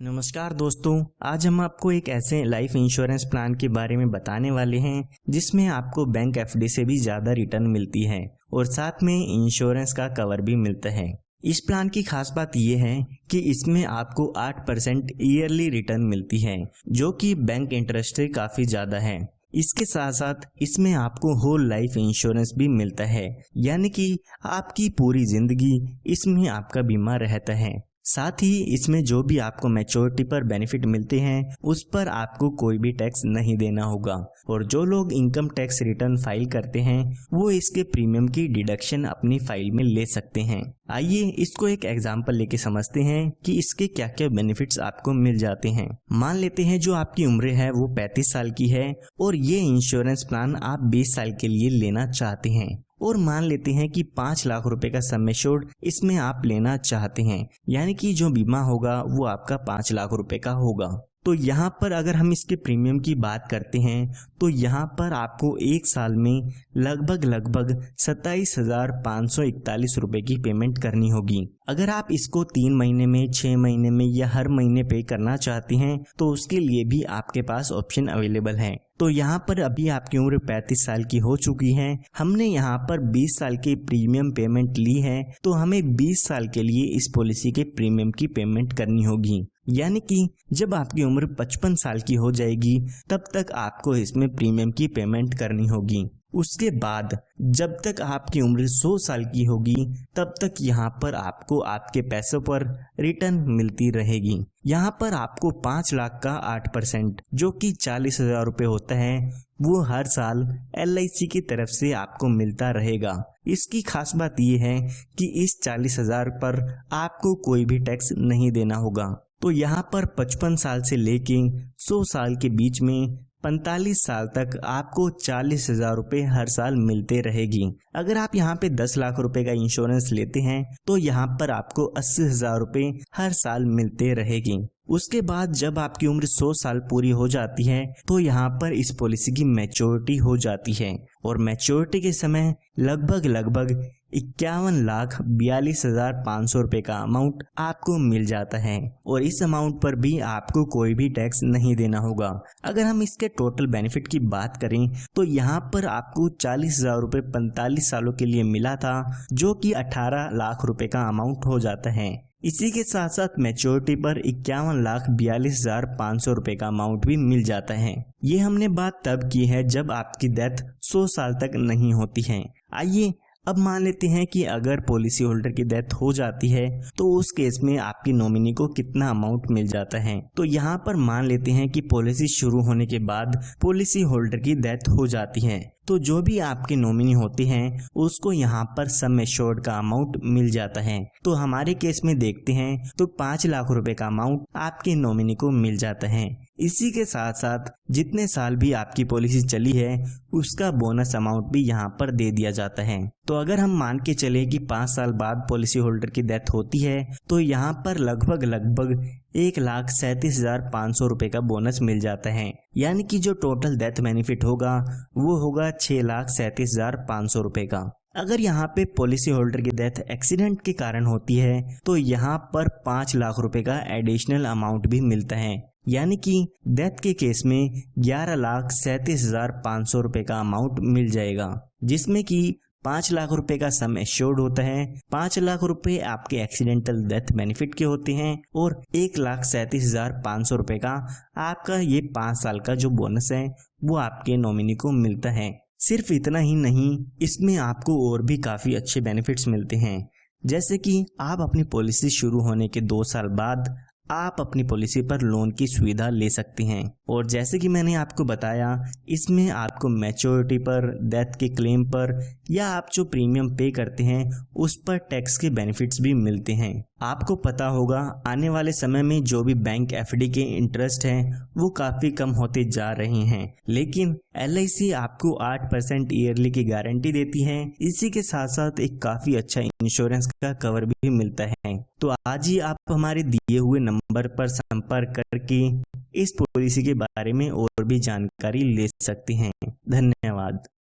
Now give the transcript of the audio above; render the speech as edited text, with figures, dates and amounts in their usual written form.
नमस्कार दोस्तों, आज हम आपको एक ऐसे लाइफ इंश्योरेंस प्लान के बारे में बताने वाले हैं जिसमें आपको बैंक एफडी से भी ज़्यादा रिटर्न मिलती है और साथ में इंश्योरेंस का कवर भी मिलता है। इस प्लान की खास बात यह है कि इसमें आपको 8% ईयरली रिटर्न मिलती है, जो कि बैंक इंटरेस्ट से काफ़ी ज़्यादा है। इसके साथ साथ इसमें आपको होल लाइफ इंश्योरेंस भी मिलता है, यानी कि आपकी पूरी जिंदगी इसमें आपका बीमा रहता है। साथ ही इसमें जो भी आपको मैच्योरिटी पर बेनिफिट मिलते हैं उस पर आपको कोई भी टैक्स नहीं देना होगा, और जो लोग इनकम टैक्स रिटर्न फाइल करते हैं वो इसके प्रीमियम की डिडक्शन अपनी फाइल में ले सकते हैं। आइए इसको एक एग्जांपल लेके समझते हैं कि इसके क्या क्या बेनिफिट्स आपको मिल जाते हैं। मान लेते हैं जो आपकी उम्र है वो 35 साल की है और ये इंश्योरेंस प्लान आप 20 साल के लिए लेना चाहते हैं, और मान लेते हैं कि 5 लाख रुपए का सम एश्योर्ड इसमें आप लेना चाहते हैं, यानी कि जो बीमा होगा वो आपका 5 लाख रुपए का होगा। तो यहाँ पर अगर हम इसके प्रीमियम की बात करते हैं तो यहाँ पर आपको एक साल में लगभग 27,541 रुपए की पेमेंट करनी होगी। अगर आप इसको 3 महीने में, 6 महीने में या हर महीने पे करना चाहते हैं तो उसके लिए भी आपके पास ऑप्शन अवेलेबल है। तो यहाँ पर अभी आपकी उम्र 35 साल की हो चुकी है, हमने यहाँ पर 20 साल की प्रीमियम पेमेंट ली है, तो हमें 20 साल के लिए इस पॉलिसी के प्रीमियम की पेमेंट करनी होगी। यानी कि जब आपकी उम्र 55 साल की हो जाएगी तब तक आपको इसमें प्रीमियम की पेमेंट करनी होगी। उसके बाद जब तक आपकी उम्र 100 साल की होगी तब तक यहाँ पर आपको आपके पैसों पर रिटर्न मिलती रहेगी। यहाँ पर आपको 5 लाख का 8% जो कि 40,000 रुपये होता है वो हर साल LIC की तरफ से आपको मिलता रहेगा। इसकी खास बात यह है कि इस 40,000 पर आपको कोई भी टैक्स नहीं देना होगा। तो यहाँ पर 55 साल से लेके 100 साल के बीच में 45 साल तक आपको 40,000 रुपये हर साल मिलते रहेगी। अगर आप यहाँ पे 10 लाख रुपए का इंश्योरेंस लेते हैं तो यहाँ पर आपको 80,000 रुपये हर साल मिलते रहेगी। उसके बाद जब आपकी उम्र 100 साल पूरी हो जाती है तो यहाँ पर इस पॉलिसी की मैच्योरिटी हो जाती है, और मैच्योरिटी के समय लगभग 51,42,500 रुपये का अमाउंट आपको मिल जाता है, और इस अमाउंट पर भी आपको कोई भी टैक्स नहीं देना होगा। अगर हम इसके टोटल बेनिफिट की बात करें तो यहाँ पर आपको 40,000 रुपये 45 सालों के लिए मिला था, जो कि 18 लाख रुपए का अमाउंट हो जाता है। इसी के साथ साथ मैच्योरिटी पर 51,42,500 रुपए का अमाउंट भी मिल जाता है। ये हमने बात तब की है जब आपकी डेथ 100 साल तक नहीं होती है। आइए अब मान लेते हैं कि अगर पॉलिसी होल्डर की डेथ हो जाती है तो उस केस में आपकी नॉमिनी को कितना अमाउंट मिल जाता है। तो यहाँ पर मान लेते हैं कि पॉलिसी शुरू होने के बाद पॉलिसी होल्डर की डेथ हो जाती है, तो जो भी आपके नॉमिनी होते हैं उसको यहाँ पर सम एश्योर्ड का अमाउंट मिल जाता है। तो हमारे केस में देखते हैं तो 5 लाख रुपए का अमाउंट आपके नॉमिनी को मिल जाता है। इसी के साथ साथ जितने साल भी आपकी पॉलिसी चली है उसका बोनस अमाउंट भी यहाँ पर दे दिया जाता है। तो अगर हम मान के चले कि 5 साल बाद पॉलिसी होल्डर की डेथ होती है तो यहाँ पर लगभग 1,37,500 रुपए का बोनस मिल जाता है, यानी कि जो टोटल डेथ बेनिफिट होगा वो होगा 6,37,500 रुपए का। अगर यहाँ पे पॉलिसी होल्डर की डेथ एक्सीडेंट के कारण होती है तो यहाँ पर 5 लाख रुपए का एडिशनल अमाउंट भी मिलता है, यानी कि डेथ के केस में 11,37,500 रुपए का अमाउंट मिल जाएगा, जिसमें कि 5 लाख रुपए का सम एश्योर्ड होता है, 5 लाख रुपए आपके एक्सीडेंटल डेथ बेनिफिट के होते हैं, और 1,37,500 रुपए का आपका ये 5 साल का जो बोनस है वो आपके नॉमिनी को मिलता है। सिर्फ इतना ही नहीं, इसमें आपको और भी काफ़ी अच्छे बेनिफिट्स मिलते हैं, जैसे कि आप अपनी पॉलिसी शुरू होने के 2 साल बाद आप अपनी पॉलिसी पर लोन की सुविधा ले सकते हैं, और जैसे कि मैंने आपको बताया इसमें आपको मैच्योरिटी पर, डेथ के क्लेम पर या आप जो प्रीमियम पे करते हैं उस पर टैक्स के बेनिफिट्स भी मिलते हैं। आपको पता होगा आने वाले समय में जो भी बैंक एफडी के इंटरेस्ट हैं वो काफ़ी कम होते जा रहे हैं, लेकिन LIC आपको 8% ईयरली की गारंटी देती है। इसी के साथ साथ एक काफ़ी अच्छा इंश्योरेंस का कवर भी मिलता है। तो आज ही आप हमारे दिए हुए नंबर पर संपर्क करके इस पॉलिसी के बारे में और भी जानकारी ले सकते हैं। धन्यवाद।